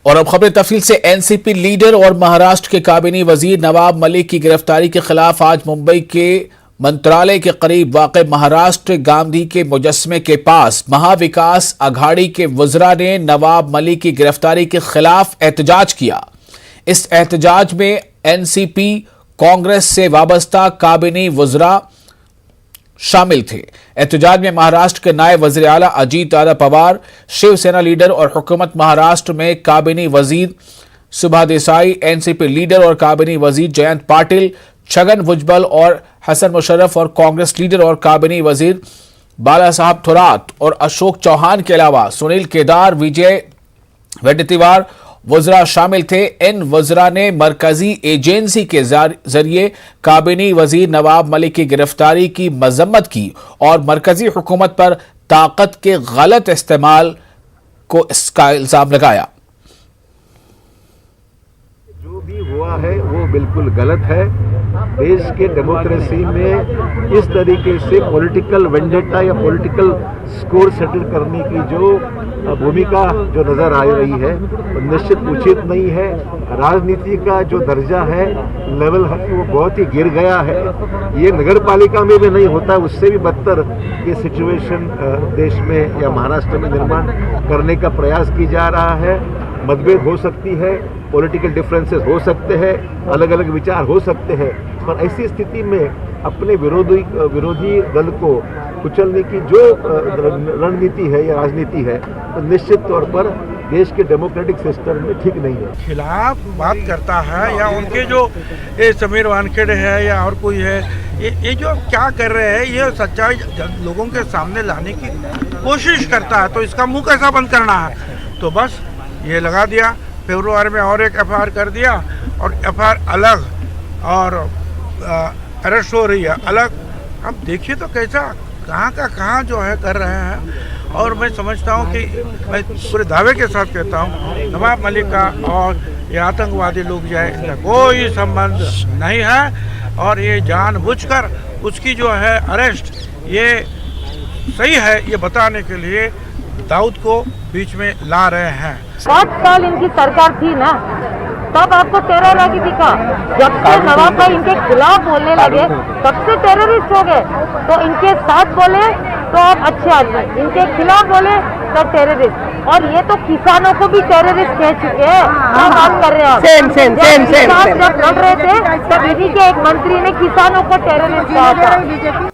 और अब खबरें तफसील से। एनसीपी लीडर और महाराष्ट्र के काबीनी वजीर नवाब मलिक की गिरफ्तारी के खिलाफ आज मुंबई के मंत्रालय के करीब वाक़ महाराष्ट्र गांधी के मुजस्समे के पास महाविकास अघाड़ी के वज़रा ने नवाब मलिक की गिरफ्तारी के खिलाफ एहतजाज किया। इस एहतजाज में एनसीपी कांग्रेस से वाबस्ता काबीनी वज़रा शामिल थे। एहतजाज में महाराष्ट्र के नायब वज़ीर आला अजीत दादा पवार, शिवसेना लीडर और हुकूमत महाराष्ट्र में काबीनी वजीर सुभा देसाई, एनसीपी लीडर और काबीनी वजीर जयंत पाटिल, छगन भुजबल और हसन मुशर्रफ और कांग्रेस लीडर और काबीनी वजीर बाला साहब थोरात और अशोक चौहान के अलावा सुनील केदार, विजय वडेट्टीवार वज़रा शामिल थे। इन वज़रा ने मरकजी एजेंसी के जरिए काबीनी वजीर नवाब मलिक की गिरफ्तारी की मजम्मत की और मरकजी हुकूमत पर ताकत के गलत इस्तेमाल को इसका इल्जाम लगाया। जो भी हुआ है वो बिल्कुल गलत है। देश के डेमोक्रेसी में इस तरीके से पॉलिटिकल वेंडेटा या पॉलिटिकल स्कोर सेटल करने की जो भूमिका जो नजर आ रही है वो निश्चित उचित नहीं है। राजनीति का जो दर्जा है, लेवल है, वो बहुत ही गिर गया है। ये नगर पालिका में भी नहीं होता, उससे भी बदतर ये सिचुएशन देश में या महाराष्ट्र में निर्माण करने का प्रयास की जा रहा है। मतभेद हो सकती है, पॉलिटिकल डिफरेंसेस हो सकते हैं, अलग अलग विचार हो सकते हैं, पर ऐसी स्थिति में अपने विरोधी दल को कुचलने की जो रणनीति है या राजनीति है तो निश्चित तौर पर देश के डेमोक्रेटिक सिस्टम में ठीक नहीं है। खिलाफ बात करता है या उनके जो ये समीर वानखेड़े है या और कोई है, ये जो क्या कर रहे हैं, ये सच्चाई लोगों के सामने लाने की कोशिश करता है, तो इसका मुंह कैसा बंद करना है। तो बस ये लगा दिया, फरवरी में और एक एफआईआर कर दिया और एफआईआर अलग और अरेस्ट हो रही है अलग। अब देखिए तो कैसा कहाँ का कहाँ जो है कर रहे हैं। और मैं समझता हूँ कि मैं पूरे दावे के साथ कहता हूँ नवाब मलिक का और ये आतंकवादी लोग जो है इनका कोई संबंध नहीं है और ये जानबूझकर उसकी जो है अरेस्ट ये सही है ये बताने के लिए दाऊद को बीच में ला रहे हैं। 7 साल इनकी सरकार थी ना, तब आपको टेरर आगे दिखा। जब से नवाब भाई इनके खिलाफ बोलने लगे तब से टेररिस्ट हो गए। तो इनके साथ बोले तो आप अच्छे आदमी, इनके खिलाफ बोले तो टेररिस्ट। और ये तो किसानों को भी टेररिस्ट कह चुके हैं। हम बात कर रहे हैं जब लड़ रहे थे तब इन्हीं के एक मंत्री ने किसानों को टेररिस्ट कहा था।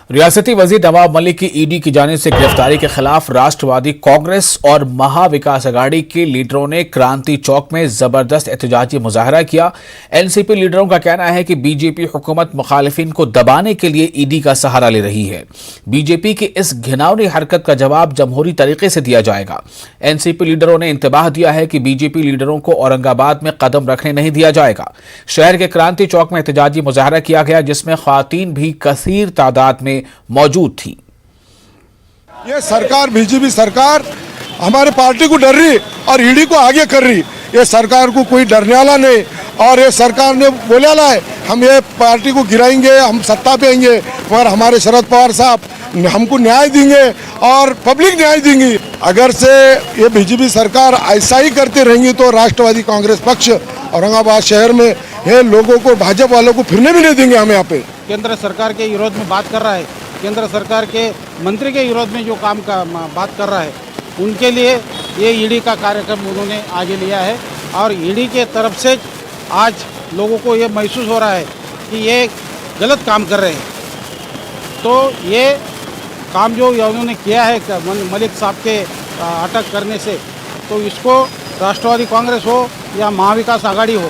रियासती वजीर नवाब मलिक की ईडी की जानिब से गिरफ्तारी के खिलाफ राष्ट्रवादी कांग्रेस और महाविकास अघाड़ी के लीडरों ने क्रांति चौक में जबरदस्त एहतजाजी मुजाहरा किया। एनसीपी लीडरों का कहना है कि बीजेपी हुकूमत मुखालिफिन को दबाने के लिए ईडी का सहारा ले रही है। बीजेपी की इस घिनौनी हरकत का जवाब जमहूरी तरीके से दिया जाएगा। एनसीपी लीडरों ने इंतबाह दिया है कि बीजेपी लीडरों को औरंगाबाद में कदम रखने नहीं दिया जाएगा। शहर के क्रांति चौक में एहतजाजी मुजाहरा किया गया जिसमें ख्वातीन भी कसीर तादाद में मौजूद थी। ये सरकार, बीजेपी सरकार हमारे पार्टी को डर रही और ईडी को आगे कर रही। ये सरकार को कोई डरने वाला नहीं और ये सरकार ने बोले वाला है हम ये पार्टी को गिराएंगे, हम सत्ता पे आएंगे, मगर हमारे शरद पवार साहब हमको न्याय देंगे और पब्लिक न्याय देंगी। अगर से ये बीजेपी सरकार ऐसा ही करते रहेंगी तो राष्ट्रवादी कांग्रेस पक्ष औरंगाबाद शहर में ये लोगों को, भाजपा वालों को फिरने भी नहीं देंगे हम यहाँ पे। केंद्र सरकार के विरोध में बात कर रहा है, केंद्र सरकार के मंत्री के विरोध में जो काम का बात कर रहा है, उनके लिए ये ईडी का कार्यक्रम उन्होंने आगे लिया है। और ईडी के तरफ से आज लोगों को ये महसूस हो रहा है कि ये गलत काम कर रहे हैं। तो ये काम जो उन्होंने किया है मलिक साहब के अटक करने से, तो इसको राष्ट्रवादी कांग्रेस हो या महाविकास आघाड़ी हो,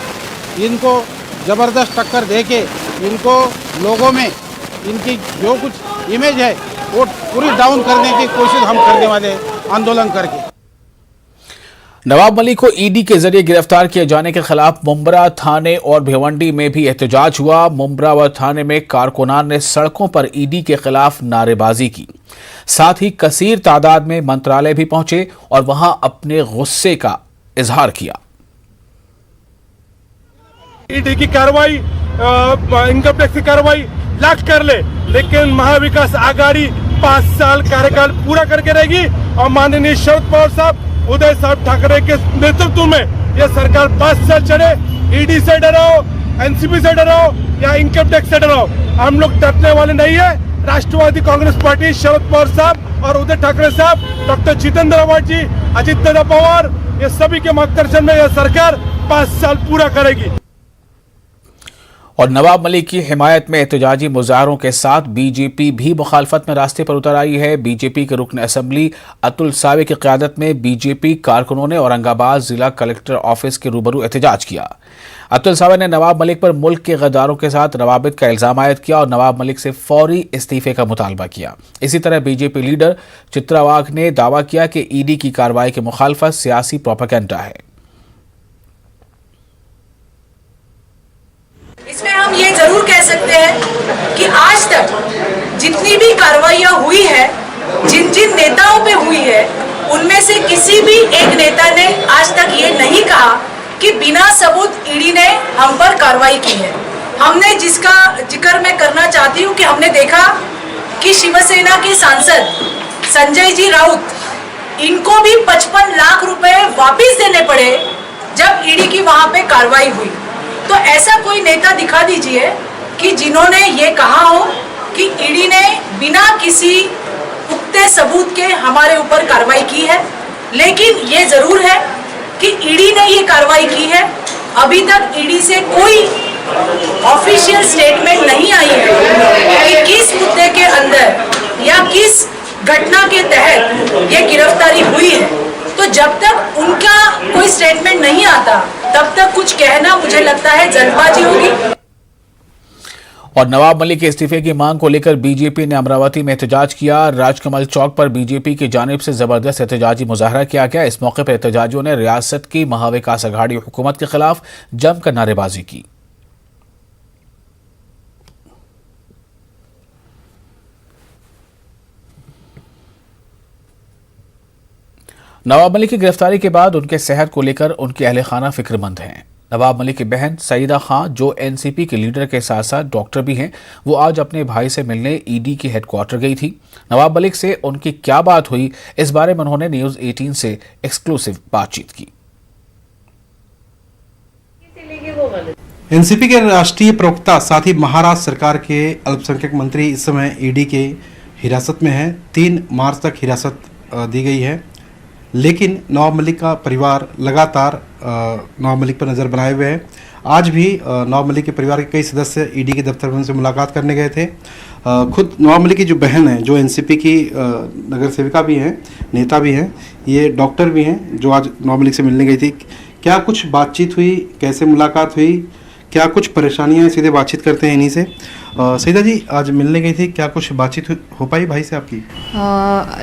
इनको ज़बरदस्त टक्कर दे के इनको लोगों में इनकी जो कुछ इमेज है वो पूरी डाउन करने की कोशिश हम करने वाले हैं आंदोलन करके। नवाब मलिक को ईडी के जरिए गिरफ्तार किए जाने के खिलाफ मुंब्रा थाने और भिवंडी में भी एहतजाज हुआ। मुंब्रा व थाने में कारकुनान ने सड़कों पर ईडी के खिलाफ नारेबाजी की। साथ ही कसीर तादाद में मंत्रालय भी पहुंचे और वहां अपने गुस्से का इजहार किया। ईडी की कार्रवाई, इनकम टैक्स की कार्रवाई लाख कर ले, लेकिन महाविकास आघाड़ी 5 साल कार्यकाल पूरा करके रहेगी और माननीय शरद पवार साहब उदय साहब ठाकरे के नेतृत्व में ये सरकार 5 साल चले। ईडी से डराओ, एनसीपी से डराओ या इनकम टैक्स से डराओ, हम लोग डरने वाले नहीं है। राष्ट्रवादी कांग्रेस पार्टी, शरद पवार साहब और उदय ठाकरे साहब, डॉक्टर जितेंद्र आव्हाड जी, अजित दादा पवार, ये सभी के मार्गदर्शन में यह सरकार 5 साल पूरा करेगी। और नवाब मलिक की हिमायत में एहतजाजी मुजाहरों के साथ बीजेपी भी मुखालफत में रास्ते पर उतर आई है। बीजेपी के रुकन असम्बली अतुल सावे की क़यादत में बीजेपी कारकुनों ने औरंगाबाद जिला कलेक्टर ऑफिस के रूबरू एहतजाज किया। अतुल सावे ने नवाब मलिक पर मुल्क के गद्दारों के साथ रवाबित का इल्जाम आयद किया और नवाब मलिक से फौरी इस्तीफे का मुतालबा किया। इसी तरह बीजेपी लीडर चित्रा वाघ ने दावा किया कि ईडी की कार्रवाई की मुखालफत सियासी प्रोपेगेंडा है। इसमें हम ये जरूर कह सकते हैं कि आज तक जितनी भी कार्रवाइयां हुई है, जिन जिन नेताओं पे हुई है, उनमें से किसी भी एक नेता ने आज तक ये नहीं कहा कि बिना सबूत ईडी ने हम पर कार्रवाई की है। हमने जिसका जिक्र मैं करना चाहती हूँ कि हमने देखा कि शिवसेना के सांसद संजय जी राउत, इनको भी 55 लाख रुपए वापस देने पड़े जब ईडी की वहां पे कार्रवाई हुई। तो ऐसा कोई नेता दिखा दीजिए कि जिन्होंने ये कहा हो कि ईडी ने बिना किसी पुख्ते सबूत के हमारे ऊपर कार्रवाई की है। लेकिन ये जरूर है कि ईडी ने ये कार्रवाई की है। अभी तक ईडी से कोई ऑफिशियल स्टेटमेंट नहीं आई है कि किस मुद्दे के अंदर या किस घटना के तहत ये गिरफ्तारी हुई है। तो जब तक उनका कोई स्टेटमेंट नहीं आता तब तक कुछ कहना मुझे लगता है जल्दबाजी होगी। और नवाब मलिक के इस्तीफे की मांग को लेकर बीजेपी ने अमरावती में एहतजाज किया। राजकमल चौक पर बीजेपी की जानिब से जबरदस्त एहतजाजी मुजाहरा किया गया। इस मौके पर एहतजाजियों ने रियासत की महाविकास अघाड़ी हुकूमत के खिलाफ जमकर नारेबाजी की। नवाब मलिक की गिरफ्तारी के बाद उनके सेहत को लेकर उनके अहले खाना फिक्रमंद हैं। नवाब मलिक की बहन सईदा खान, जो एनसीपी के लीडर के साथ साथ डॉक्टर भी हैं, वो आज अपने भाई से मिलने ईडी के हेडक्वार्टर गई थी। नवाब मलिक से उनकी क्या बात हुई, इस बारे में उन्होंने न्यूज़ 18 से एक्सक्लूसिव बातचीत की। एनसीपी के राष्ट्रीय प्रवक्ता साथ ही महाराष्ट्र सरकार के अल्पसंख्यक मंत्री इस समय ईडी के हिरासत में हैं। 3 मार्च तक हिरासत दी गई है, लेकिन नवाब मलिक का परिवार लगातार नवाब मलिक पर नज़र बनाए हुए है। आज भी नवाब मलिक के परिवार के कई सदस्य ईडी के दफ्तर में उनसे मुलाकात करने गए थे। खुद नवाब मलिक की जो बहन है, जो एनसीपी की नगर सेविका भी हैं, नेता भी हैं, ये डॉक्टर भी हैं, जो आज नवाब मलिक से मिलने गई थी। क्या कुछ बातचीत हुई, कैसे मुलाकात हुई, क्या कुछ परेशानियां, सीधे बातचीत करते हैं इन्हीं से। सईदा जी आज मिलने गई थी, क्या कुछ बातचीत हो पाई भाई से आपकी?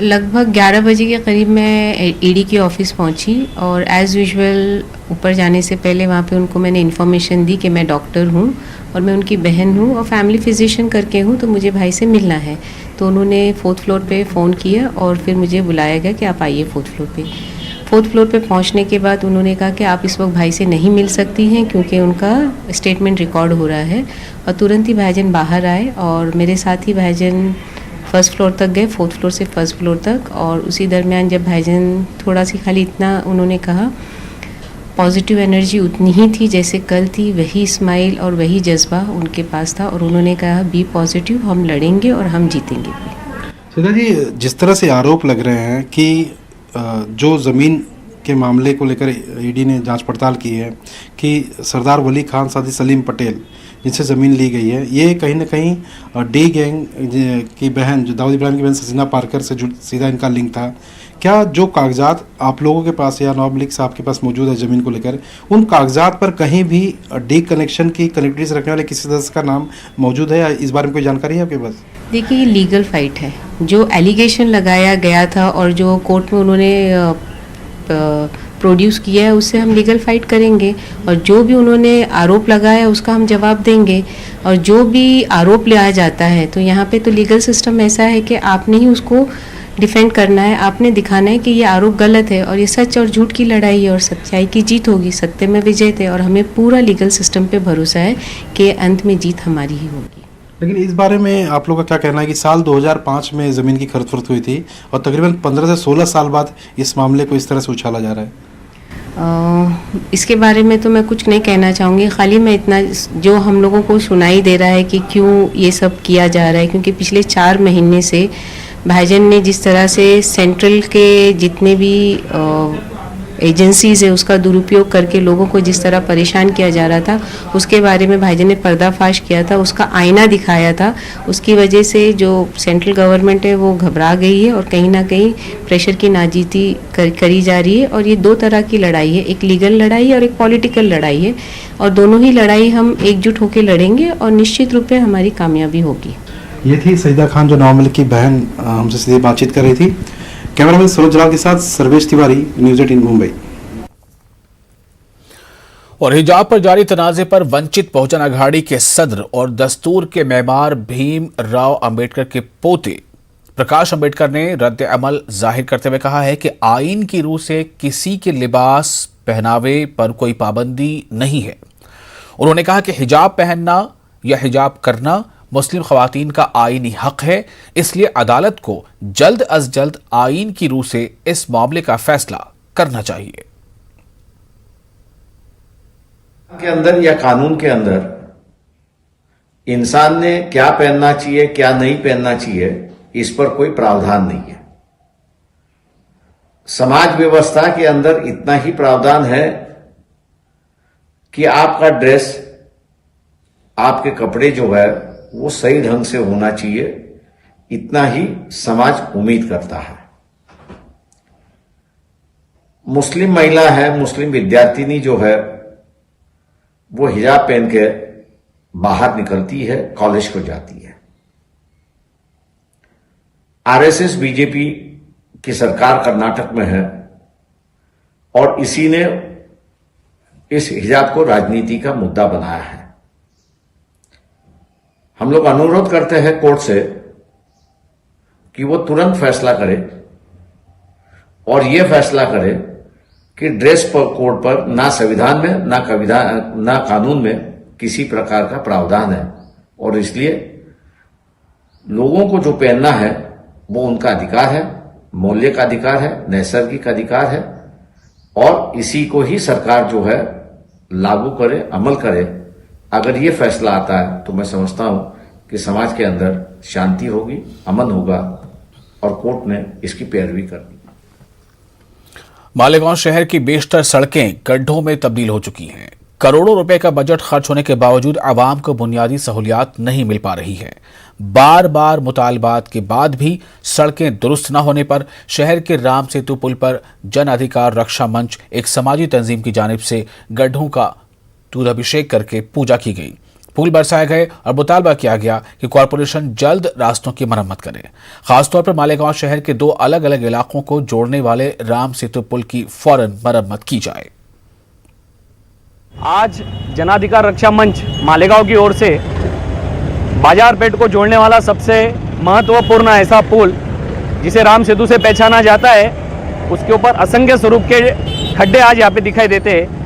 लगभग 11 बजे के करीब मैं ईडी की ऑफिस पहुंची और एज़ यूजुअल ऊपर जाने से पहले वहां पे उनको मैंने इन्फॉर्मेशन दी कि मैं डॉक्टर हूं और मैं उनकी बहन हूं और फैमिली फिजिशियन करके हूं, तो मुझे भाई से मिलना है। तो उन्होंने 4th फ्लोर पे फ़ोन किया और फिर मुझे बुलाया गया कि आप आइए 4th फ्लोर पे। 4th फ्लोर पे पहुंचने के बाद उन्होंने कहा कि आप इस वक्त भाई से नहीं मिल सकती हैं क्योंकि उनका स्टेटमेंट रिकॉर्ड हो रहा है। और तुरंत ही भाईजान बाहर आए और मेरे साथ ही भाईजान 1st फ्लोर तक गए, 4th फ्लोर से 1st फ्लोर तक। और उसी दरमियान जब भाईजान थोड़ा सी खाली इतना उन्होंने कहा, पॉजिटिव एनर्जी उतनी ही थी जैसे कल थी, वही स्माइल और वही जज्बा उनके पास था। और उन्होंने कहा बी पॉजिटिव, हम लड़ेंगे और हम जीतेंगे। सईदा जी, जिस तरह से आरोप लग रहे हैं कि जो ज़मीन के मामले को लेकर ईडी ने जांच पड़ताल की है कि सरदार वली खान साथी सलीम पटेल जिनसे ज़मीन ली गई है, ये कहीं ना कहीं डी गैंग की बहन, जो दाऊद इब्राहिम की बहन सजीना पारकर से सीधा इनका लिंक था। क्या जो कागजात आप लोगों के पास या नवाब मलिक साहब के पास मौजूद है ज़मीन को लेकर, उन कागजात पर कहीं भी डी कनेक्शन की कनेक्टिविटी से रखने वाले किसी सदस्य का नाम मौजूद है या इस बारे में कोई जानकारी है आपके पास? देखिए, ये लीगल फाइट है। जो एलिगेशन लगाया गया था और जो कोर्ट में उन्होंने प्रोड्यूस किया है, उससे हम लीगल फाइट करेंगे और जो भी उन्होंने आरोप लगाया उसका हम जवाब देंगे। और जो भी आरोप लिया जाता है तो यहाँ पे तो लीगल सिस्टम ऐसा है कि आपने ही उसको डिफेंड करना है, आपने दिखाना है कि ये आरोप गलत है और ये सच और झूठ की लड़ाई है और सच्चाई की जीत होगी, सत्य में विजय थे। और हमें पूरा लीगल सिस्टम पे भरोसा है कि अंत में जीत हमारी ही होगी। लेकिन इस बारे में आप लोग का क्या कहना है कि साल 2005 में ज़मीन की खरीद फरोख्त हुई थी और तकरीबन 15 से 16 साल बाद इस मामले को इस तरह से उछाला जा रहा है? इसके बारे में तो मैं कुछ नहीं कहना चाहूँगी, खाली मैं इतना जो हम लोगों को सुनाई दे रहा है कि क्यों ये सब किया जा रहा है, क्योंकि पिछले 4 महीने से भाईजान ने जिस तरह से सेंट्रल के जितने भी एजेंसीज़ है उसका दुरुपयोग करके लोगों को जिस तरह परेशान किया जा रहा था, उसके बारे में भाईजान ने पर्दाफाश किया था, उसका आईना दिखाया था। उसकी वजह से जो सेंट्रल गवर्नमेंट है वो घबरा गई है और कहीं ना कहीं प्रेशर की नाजीती करी जा रही है। और ये 2 तरह की लड़ाई है, एक लीगल लड़ाई है और एक पॉलिटिकल लड़ाई है, और दोनों ही लड़ाई हम एकजुट होकर लड़ेंगे और निश्चित रूप से हमारी कामयाबी होगी। ये थी सईदा खान, जो नवाब मलिक की बहन, हमसे सीधे बातचीत कर रही थी। कैमरामैन सरोज जलाल के साथ सर्वेश तिवारी, न्यूज़ 18 मुंबई। और हिजाब पर जारी तनाज़े पर वंचित बहुजन अघाड़ी के सदर और दस्तूर के मेमार भीम राव अंबेडकर के पोते प्रकाश अंबेडकर ने रद्द अमल जाहिर करते हुए कहा है कि आईन की रूह से किसी के लिबास पहनावे पर कोई पाबंदी नहीं है। उन्होंने कहा कि हिजाब पहनना या हिजाब करना मुस्लिम खवातीन का आईनी हक है, इसलिए अदालत को जल्द अज जल्द आईन की रूह से इस मामले का फैसला करना चाहिए। के अंदर या कानून के अंदर इंसान ने क्या पहनना चाहिए, क्या नहीं पहनना चाहिए, इस पर कोई प्रावधान नहीं है। समाज व्यवस्था के अंदर इतना ही प्रावधान है कि आपका ड्रेस, आपके कपड़े जो है वो सही ढंग से होना चाहिए, इतना ही समाज उम्मीद करता है। मुस्लिम महिला है, मुस्लिम विद्यार्थिनी जो है वो हिजाब पहन के बाहर निकलती है, कॉलेज को जाती है। आरएसएस बीजेपी की सरकार कर्नाटक में है और इसी ने इस हिजाब को राजनीति का मुद्दा बनाया है। हम लोग अनुरोध करते हैं कोर्ट से कि वो तुरंत फैसला करे और ये फैसला करे कि ड्रेस पर कोड पर ना संविधान में ना कानून में किसी प्रकार का प्रावधान है, और इसलिए लोगों को जो पहनना है वो उनका अधिकार है, मौलिक अधिकार है, नैसर्गिक अधिकार है, और इसी को ही सरकार जो है लागू करे, अमल करे। अगर ये फैसला आता है तो मैं समझता हूं कि समाज के अंदर शांति होगी, अमन होगा और कोर्ट ने इसकी पैरवी करनी। मालेगांव शहर की बेशतर सड़कें गड्ढों में तब्दील हो चुकी हैं। करोड़ों रुपए का बजट खर्च होने के बावजूद आवाम को बुनियादी सहूलियात नहीं मिल पा रही है। बार बार मुतालबात के बाद भी सड़कें दुरुस्त न होने पर शहर के राम सेतु पुल पर जन अधिकार रक्षा मंच, एक समाजी तंजीम की जानिब से गड्ढों का दूधाभिषेक करके पूजा की गई। फूल बरसाए गए और मुतालबा किया गया कि कॉरपोरेशन जल्द रास्तों की मरम्मत करे। खासतौर पर मालेगांव शहर के 2 अलग अलग इलाकों को जोड़ने वाले राम सेतु पुल की फौरन मरम्मत की जाए। आज जनाधिकार रक्षा मंच मालेगांव की ओर से बाजारपेट को जोड़ने वाला सबसे महत्वपूर्ण ऐसा पुल, जिसे राम सेतु से पहचाना जाता है, उसके ऊपर असंख्य स्वरूप के खड्डे आज यहाँ पे दिखाई देते हैं।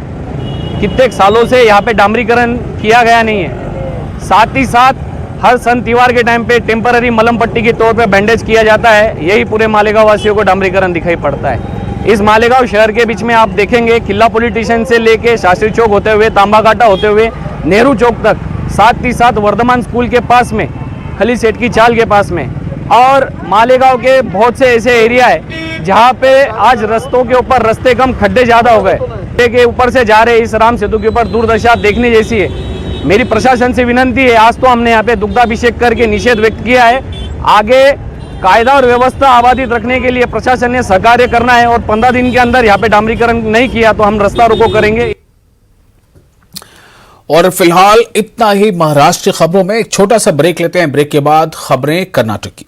कितने सालों से यहाँ पे डामरीकरण किया गया नहीं है। साथ ही साथ हर सन त्योहार के टाइम पे टेम्पररी मलम पट्टी के तौर पे बैंडेज किया जाता है। यही पूरे मालेगांव वासियों को डामरीकरण दिखाई पड़ता है। इस मालेगांव शहर के बीच में आप देखेंगे किला पुलिस स्टेशन से लेके शास्त्री चौक होते हुए, तांबा घाटा होते हुए नेहरू चौक तक, साथ ही साथ वर्धमान स्कूल के पास में, खली सेठ की चाल के पास में, और मालेगांव के बहुत से ऐसे एरिया है जहाँ पे आज रस्तों के ऊपर रस्ते कम, खड्डे ज़्यादा हो गए। के ऊपर से जा रहे इस राम सेतु के ऊपर दुर्दशा देखने जैसी है। मेरी प्रशासन से विनंती है, आज तो हमने यहाँ पे दुग्धाभिषेक करके निषेध व्यक्त किया है, आगे कायदा और व्यवस्था आबादित रखने के लिए प्रशासन ने सहकार्य करना है, और 15 दिन के अंदर यहाँ पे डामरीकरण नहीं किया तो हम रास्ता रोको करेंगे। और फिलहाल इतना ही महाराष्ट्र की खबरों में। एक छोटा सा ब्रेक लेते हैं, ब्रेक के बाद खबरें कर्नाटक की।